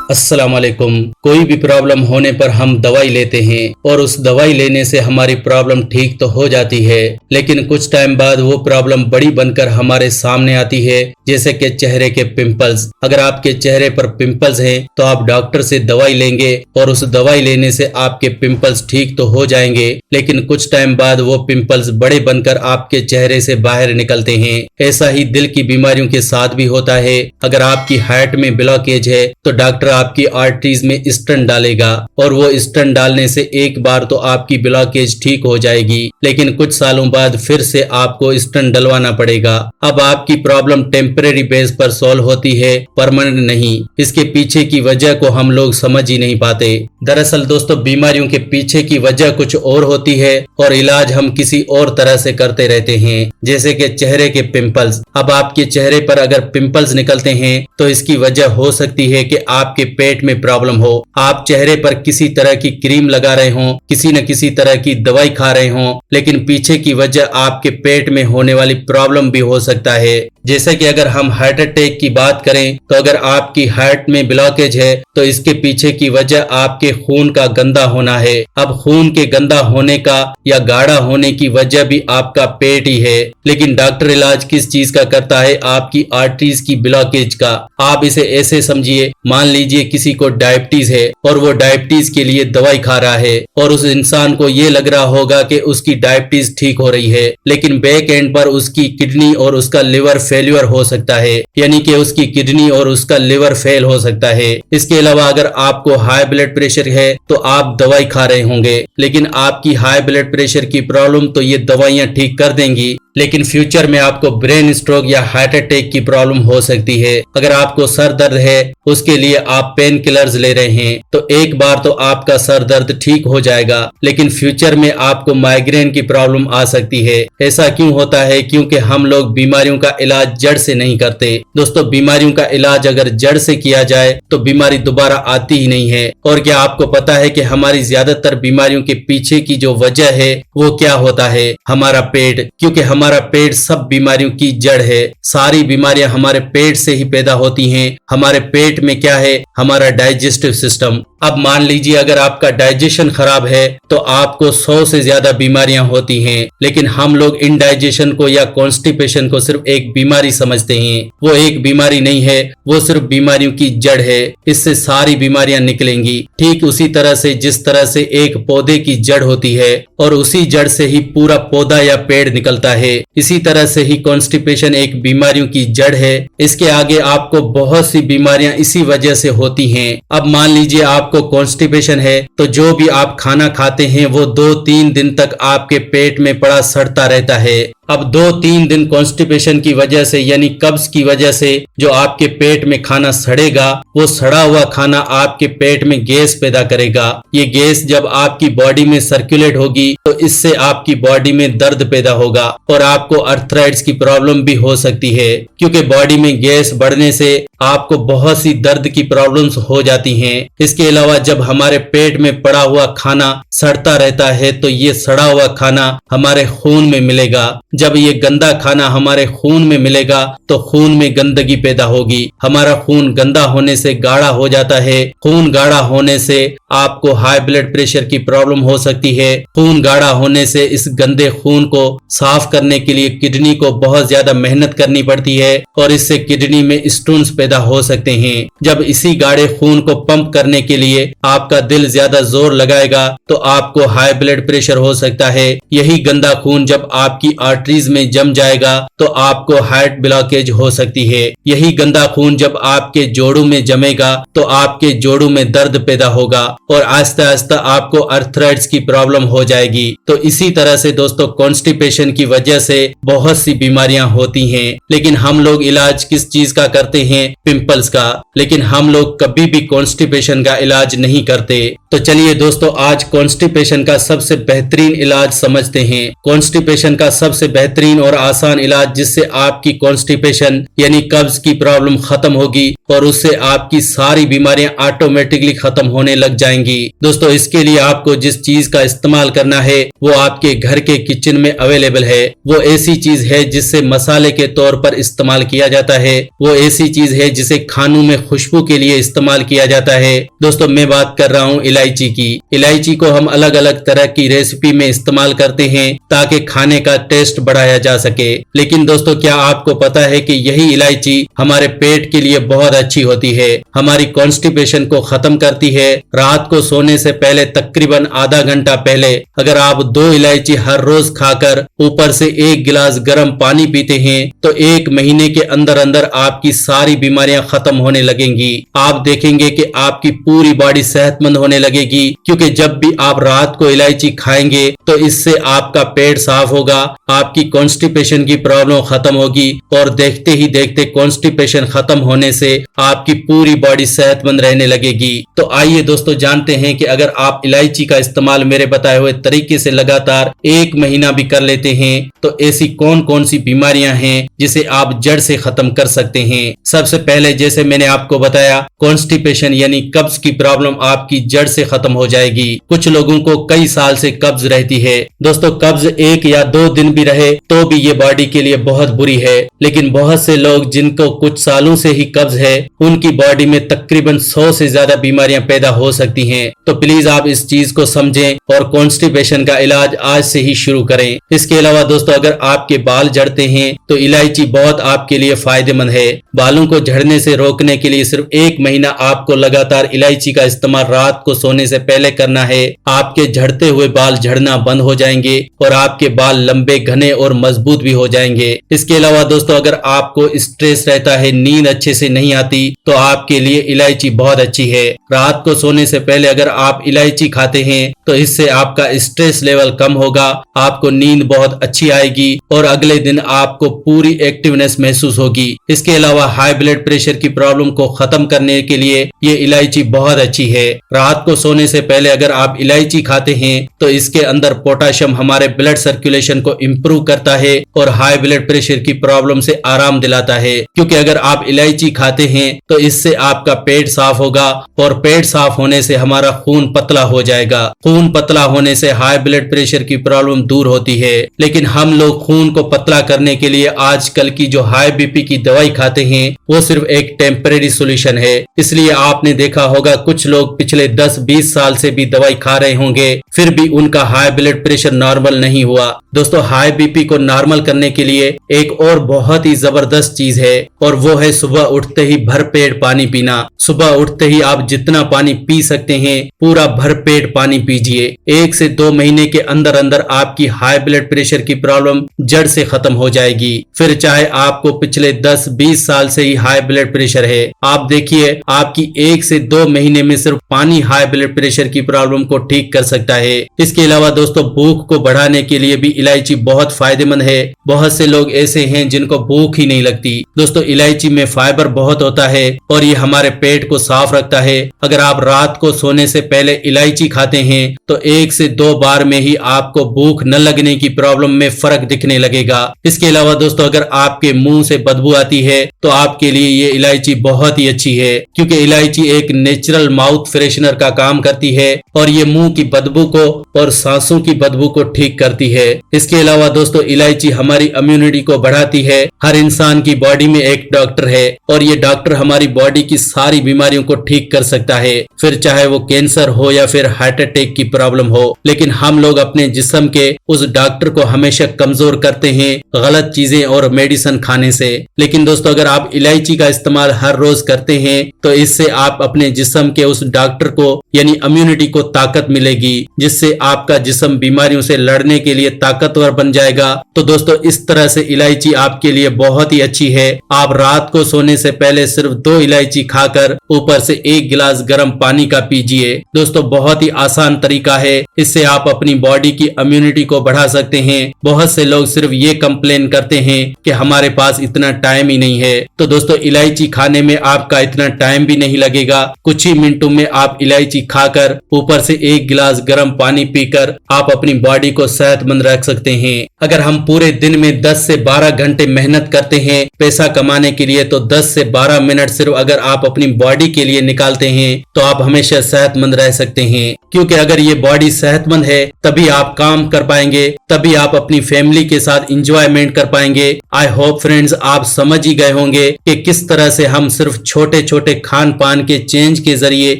अस्सलाम वालेकुम। कोई भी प्रॉब्लम होने पर हम दवाई लेते हैं और उस दवाई लेने से हमारी प्रॉब्लम ठीक तो हो जाती है, लेकिन कुछ टाइम बाद वो प्रॉब्लम बड़ी बनकर हमारे सामने आती है, जैसे कि चेहरे के पिंपल्स। अगर आपके चेहरे पर पिंपल्स हैं तो आप डॉक्टर से दवाई लेंगे और उस दवाई लेने से आपके पिंपल्स ठीक तो हो जाएंगे, लेकिन कुछ टाइम बाद वो पिंपल्स बड़े बनकर आपके चेहरे से बाहर निकलते हैं। ऐसा ही दिल की बीमारियों के साथ भी होता है। अगर आपकी हार्ट में ब्लॉकेज है तो डॉक्टर आपकी आर्टरीज में स्टेंट डालेगा और वो स्टेंट डालने से एक बार तो आपकी ब्लॉकेज ठीक हो जाएगी, लेकिन कुछ सालों बाद फिर से आपको स्टेंट डलवाना पड़ेगा। अब आपकी प्रॉब्लम टेम्परेरी बेस पर सॉल्व होती है, परमानेंट नहीं। इसके पीछे की वजह को हम लोग समझ ही नहीं पाते। दरअसल दोस्तों, बीमारियों के पीछे की वजह कुछ और होती है और इलाज हम किसी और तरह से करते रहते हैं, जैसे कि चेहरे के पिंपल्स। अब आपके चेहरे पर अगर पिंपल्स निकलते हैं तो इसकी वजह हो सकती है कि आपके पेट में प्रॉब्लम हो। आप चेहरे पर किसी तरह की क्रीम लगा रहे हो, किसी न किसी तरह की दवाई खा रहे हो, लेकिन पीछे की वजह आपके पेट में होने वाली प्रॉब्लम भी हो सकता है। जैसे कि अगर हम हार्ट अटैक की बात करें तो अगर आपकी हार्ट में ब्लॉकेज है तो इसके पीछे की वजह आपके खून का गंदा होना है। अब खून के गंदा होने का या गाढ़ा होने की वजह भी आपका पेट ही है, लेकिन डॉक्टर इलाज किस चीज का करता है? आपकी आर्टरीज की ब्लॉकेज का। आप इसे ऐसे समझिए, मान लीजिए किसी को डायबिटीज है और वो डायबिटीज के लिए दवाई खा रहा है और उस इंसान को ये लग रहा होगा कि उसकी डायबिटीज ठीक हो रही है, लेकिन बैक एंड पर उसकी किडनी और उसका लिवर फेल्यूर हो सकता है, यानी कि उसकी किडनी और उसका लिवर फेल हो सकता है। इसके अलावा अगर आपको हाई ब्लड प्रेशर है तो आप दवाई खा रहे होंगे, लेकिन आपकी हाई ब्लड प्रेशर की प्रॉब्लम तो ये दवाइयां ठीक कर देंगी, लेकिन फ्यूचर में आपको ब्रेन स्ट्रोक या हार्ट अटैक की प्रॉब्लम हो सकती है। अगर आपको सर दर्द है उसके लिए आप पेन किलर्स ले रहे हैं तो एक बार तो आपका सर दर्द ठीक हो जाएगा, लेकिन फ्यूचर में आपको माइग्रेन की प्रॉब्लम आ सकती है। ऐसा क्यों होता है? क्योंकि हम लोग बीमारियों का इलाज जड़ से नहीं करते। दोस्तों, बीमारियों का इलाज अगर जड़ से किया जाए तो बीमारी दोबारा आती ही नहीं है। और क्या आपको पता है कि हमारी ज्यादातर बीमारियों के पीछे की जो वजह है वो क्या होता है? हमारा पेट। क्योंकि हमारा पेट सब बीमारियों की जड़ है। सारी बीमारियां हमारे पेट से ही पैदा होती हैं। हमारे पेट में क्या है? हमारा डाइजेस्टिव सिस्टम। अब मान लीजिए अगर आपका डाइजेशन खराब है तो आपको 100 से ज्यादा बीमारियां होती हैं, लेकिन हम लोग इनडाइजेशन को या कॉन्स्टिपेशन को सिर्फ एक बीमारी समझते हैं। वो एक बीमारी नहीं है, वो सिर्फ बीमारियों की जड़ है। इससे सारी बीमारियां निकलेंगी। ठीक उसी तरह से जिस तरह से एक पौधे की जड़ होती है और उसी जड़ से ही पूरा पौधा या पेड़ निकलता है, इसी तरह से ही कॉन्स्टिपेशन एक बीमारियों की जड़ है। इसके आगे आपको बहुत सी बीमारियां इसी वजह से होती हैं। अब मान लीजिए आपको कॉन्स्टिपेशन है तो जो भी आप खाना खाते हैं वो 2-3 दिन तक आपके पेट में पड़ा सड़ता रहता है। अब 2-3 दिन कॉन्स्टिपेशन की वजह से यानी कब्ज की वजह से जो आपके पेट में खाना सड़ेगा, वो सड़ा हुआ खाना आपके पेट में गैस पैदा करेगा। ये गैस जब आपकी बॉडी में सर्कुलेट होगी तो इससे आपकी बॉडी में दर्द पैदा होगा और आपको अर्थराइट्स की प्रॉब्लम भी हो सकती है, क्योंकि बॉडी में गैस बढ़ने से आपको बहुत सी दर्द की प्रॉब्लम्स हो जाती हैं। इसके अलावा जब हमारे पेट में पड़ा हुआ खाना सड़ता रहता है तो ये सड़ा हुआ खाना हमारे खून में मिलेगा। जब ये गंदा खाना हमारे खून में मिलेगा तो खून में गंदगी पैदा होगी। हमारा खून गंदा होने से गाढ़ा हो जाता है। खून गाढ़ा होने से आपको हाई ब्लड प्रेशर की प्रॉब्लम हो सकती है। खून गाढ़ा होने से इस गंदे खून को साफ करने के लिए किडनी को बहुत ज्यादा मेहनत करनी पड़ती है और इससे किडनी में स्टोन्स पैदा हो सकते हैं। जब इसी गाढ़े खून को पंप करने के लिए आपका दिल ज्यादा जोर लगाएगा तो आपको हाई ब्लड प्रेशर हो सकता है। यही गंदा खून जब आपकी आर्टरीज में जम जाएगा तो आपको हार्ट ब्लॉकेज हो सकती है। यही गंदा खून जब आपके जोड़ों में जमेगा तो आपके जोड़ों में दर्द पैदा होगा और आहिस्ता आहिस्ता आपको अर्थराइट्स की प्रॉब्लम हो जाएगी। तो इसी तरह से दोस्तों, कॉन्स्टिपेशन की वजह से बहुत सी बीमारियां होती हैं, लेकिन हम लोग इलाज किस चीज का करते हैं? पिंपल्स का। लेकिन हम लोग कभी भी कॉन्स्टिपेशन का इलाज नहीं करते। तो चलिए दोस्तों, आज कॉन्स्टिपेशन का सबसे बेहतरीन इलाज समझते हैं। कॉन्स्टिपेशन का सबसे बेहतरीन और आसान इलाज जिससे आपकी कॉन्स्टिपेशन यानी कब्ज की प्रॉब्लम खत्म होगी और उससे आपकी सारी बीमारियां ऑटोमेटिकली खत्म होने लग जाएंगी। दोस्तों इसके लिए आपको जिस चीज का इस्तेमाल करना है वो आपके घर के किचन में अवेलेबल है। वो ऐसी चीज है जिससे मसाले के तौर पर इस्तेमाल किया जाता है। वो ऐसी चीज है जिसे खानों में खुशबू के लिए इस्तेमाल किया जाता है। दोस्तों मैं बात कर रहा हूँ इलायची की। इलायची को हम अलग अलग तरह की रेसिपी में इस्तेमाल करते हैं ताकि खाने का टेस्ट बढ़ाया जा सके। लेकिन दोस्तों क्या आपको पता है कि यही इलायची हमारे पेट के लिए बहुत अच्छी होती है, हमारी कॉन्स्टिपेशन को खत्म करती है। रात को सोने से पहले तकरीबन आधा घंटा पहले अगर आप 2 इलायची हर रोज खाकर ऊपर से 1 गिलास गर्म पानी पीते हैं तो 1 महीने के अंदर अंदर आपकी सारी बीमारियां खत्म होने लगेंगी। आप देखेंगे कि आपकी पूरी बॉडी सेहतमंद होने लगेगी, क्योंकि जब भी आप रात को इलायची खाएंगे तो इससे आपका पेट साफ होगा, आपकी कॉन्स्टिपेशन की प्रॉब्लम खत्म होगी और देखते ही देखते कॉन्स्टिपेशन खत्म होने से आपकी पूरी बॉडी सेहतमंद रहने लगेगी। तो आइए दोस्तों जानते हैं कि अगर आप इलायची का इस्तेमाल मेरे बताए हुए तरीके से लगातार 1 महीना भी कर लेते हैं तो ऐसी कौन कौन सी बीमारियां हैं जिसे आप जड़ से खत्म कर सकते हैं। सबसे पहले जैसे मैंने आपको बताया, कॉन्स्टिपेशन यानी कब्ज की प्रॉब्लम आपकी जड़ से खत्म हो जाएगी। कुछ लोगों को कई साल से कब्ज रहती है। दोस्तों कब्ज 1 या 2 दिन भी रहे तो भी ये बॉडी के लिए बहुत बुरी है, लेकिन बहुत से लोग जिनको कुछ सालों से ही कब्ज है उनकी बॉडी में तकरीबन 100 से ज्यादा बीमारियां पैदा हो सकती हैं। तो प्लीज आप इस चीज को समझें और कॉन्स्टिपेशन का इलाज आज से ही शुरू करें। इसके अलावा दोस्तों अगर आपके बाल झड़ते हैं तो इलायची बहुत आपके लिए फायदेमंद है। बालों को झड़ने से रोकने के लिए सिर्फ 1 महीना आपको लगातार इलायची का इस्तेमाल रात को सोने से पहले करना है। आपके झड़ते हुए बाल झड़ना बंद हो जाएंगे और आपके बाल लंबे, घने और मजबूत भी हो जाएंगे। इसके अलावा दोस्तों अगर आपको स्ट्रेस रहता है, नींद अच्छे से नहीं आती, तो आपके लिए इलायची बहुत अच्छी है। रात को सोने से पहले अगर आप इलायची खाते हैं तो इससे आपका स्ट्रेस लेवल कम होगा, आपको नींद बहुत अच्छी आएगी और अगले दिन आपको पूरी एक्टिवनेस महसूस होगी। इसके अलावा हाई ब्लड प्रेशर की प्रॉब्लम को खत्म करने के लिए ये इलायची बहुत अच्छी है। रात को सोने से पहले अगर आप इलायची खाते हैं तो इसके अंदर पोटाशियम हमारे ब्लड सर्कुलेशन को इम्प्रूव करता है और हाई ब्लड प्रेशर की प्रॉब्लम से आराम दिलाता है। क्योंकि अगर आप इलायची खाते हैं तो इससे आपका पेट साफ होगा और पेट साफ होने से हमारा खून पतला हो जाएगा। खून पतला होने से हाई ब्लड प्रेशर की प्रॉब्लम दूर होती है। लेकिन हम लोग खून को पतला करने के लिए आजकल की जो हाई बीपी की दवाई खाते हैं वो सिर्फ एक टेम्परेरी सोल्यूशन है। इसलिए आपने देखा होगा कुछ लोग पिछले 10-20 साल से भी दवाई खा रहे होंगे फिर भी उनका हाई ब्लड प्रेशर नॉर्मल नहीं हुआ। दोस्तों हाई बीपी को नॉर्मल करने के लिए एक और बहुत ही जबरदस्त चीज है और वो है सुबह उठते ही भरपेट पानी पीना। सुबह उठते ही आप जितना पानी पी सकते हैं पूरा भरपेट पानी पीजिए। 1 से 2 महीने के अंदर अंदर आपकी हाई ब्लड प्रेशर की प्रॉब्लम जड़ से खत्म हो जाएगी। फिर चाहे आपको पिछले 10-20 साल से ही हाई ब्लड प्रेशर है, आप देखिए आपकी 1 से 2 महीने में सिर्फ पानी हाई ब्लड प्रेशर की प्रॉब्लम को ठीक कर सकता है। इसके अलावा दोस्तों भूख को बढ़ाने के लिए भी इलायची बहुत फायदेमंद है। बहुत से लोग ऐसे हैं जिनको भूख ही नहीं लगती। दोस्तों इलायची में फाइबर बहुत होता है और ये हमारे पेट को साफ रखता है। अगर आप रात को सोने से पहले इलायची खाते हैं तो 1 से 2 बार में ही आपको भूख न लगने की प्रॉब्लम में फर्क दिखने लगेगा। इसके अलावा दोस्तों अगर आपके मुंह से बदबू आती है तो आपके लिए ये इलायची बहुत ही अच्छी है, क्योंकि इलायची एक नेचुरल माउथ फ्रेशनर का काम करती है और ये मुंह की बदबू को और सांसों की बदबू को ठीक करती है। इसके अलावा दोस्तों इलायची हमारी इम्यूनिटी को बढ़ाती है। हर इंसान की बॉडी में एक डॉक्टर है और ये डॉक्टर हमारी बॉडी की सारी बीमारियों को ठीक कर सकता है, फिर चाहे वो कैंसर हो या फिर हार्ट अटैक की प्रॉब्लम हो। लेकिन हम लोग अपने जिस्म के उस डॉक्टर को हमेशा कमजोर करते हैं गलत चीजें और मेडिसिन खाने से। लेकिन दोस्तों अगर आप इलायची का इस्तेमाल हर रोज करते हैं तो इससे आप अपने जिस्म के उस डॉक्टर को यानी इम्यूनिटी को ताकत मिलेगी, जिससे आपका जिस्म बीमारियों से लड़ने के लिए ताकतवर बन जाएगा। तो दोस्तों इस तरह से इलायची आपके लिए बहुत ही अच्छी है। आप रात को सोने से पहले सिर्फ 2 इलायची खाकर ऊपर से 1 गिलास गर्म पानी का पीजिए। दोस्तों बहुत ही आसान तरीका तरीका है, इससे आप अपनी बॉडी की इम्यूनिटी को बढ़ा सकते हैं। बहुत से लोग सिर्फ ये कंप्लेन करते हैं कि हमारे पास इतना टाइम ही नहीं है। तो दोस्तों, इलायची खाने में आपका इतना टाइम भी नहीं लगेगा। कुछ ही मिनटों में आप इलायची खाकर ऊपर से 1 गिलास गर्म पानी पीकर आप अपनी बॉडी को सेहतमंद रख सकते हैं। अगर हम पूरे दिन में 10 से 12 घंटे मेहनत करते हैं पैसा कमाने के लिए, तो 10 से 12 मिनट सिर्फ अगर आप अपनी बॉडी के लिए निकालते हैं तो आप हमेशा सेहतमंद रह सकते हैं। क्योंकि अगर ये बॉडी सेहतमंद है तभी आप काम कर पाएंगे, तभी आप अपनी फैमिली के साथ इंजॉयमेंट कर पाएंगे। आई होप फ्रेंड्स आप समझ ही गए होंगे कि किस तरह से हम सिर्फ छोटे छोटे खान पान के चेंज के जरिए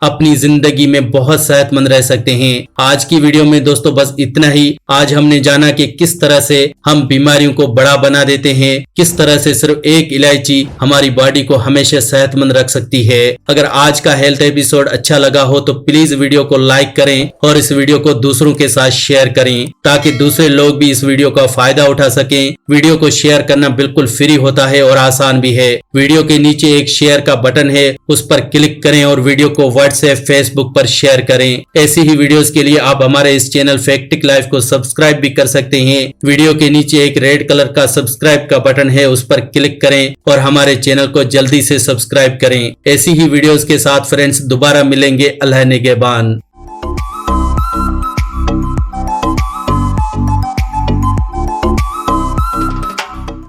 अपनी जिंदगी में बहुत सेहतमंद रह सकते हैं। आज की वीडियो में दोस्तों बस इतना ही। आज हमने जाना कि किस तरह से हम बीमारियों को बड़ा बना देते हैं, किस तरह से सिर्फ एक इलायची हमारी बॉडी को हमेशा सेहतमंद रख सकती है। अगर आज का हेल्थ एपिसोड अच्छा लगा हो तो प्लीज वीडियो को लाइक करें और इस वीडियो को दूसरों के साथ शेयर करें ताकि दूसरे लोग भी इस वीडियो का फायदा उठा सकें। वीडियो को शेयर करना बिल्कुल फ्री होता है और आसान भी है। वीडियो के नीचे एक शेयर का बटन है, उस पर क्लिक करें और वीडियो को व्हाट्सएप फेसबुक पर शेयर करें। ऐसी ही वीडियोस के लिए आप हमारे इस चैनल फैक्टिक लाइफ को सब्सक्राइब भी कर सकते हैं। वीडियो के नीचे एक रेड कलर का सब्सक्राइब का बटन है, उस पर क्लिक करें और हमारे चैनल को जल्दी से सब्सक्राइब करें। ऐसी ही वीडियोस के साथ फ्रेंड्स दोबारा मिलेंगे। अल्लाह निगहबान।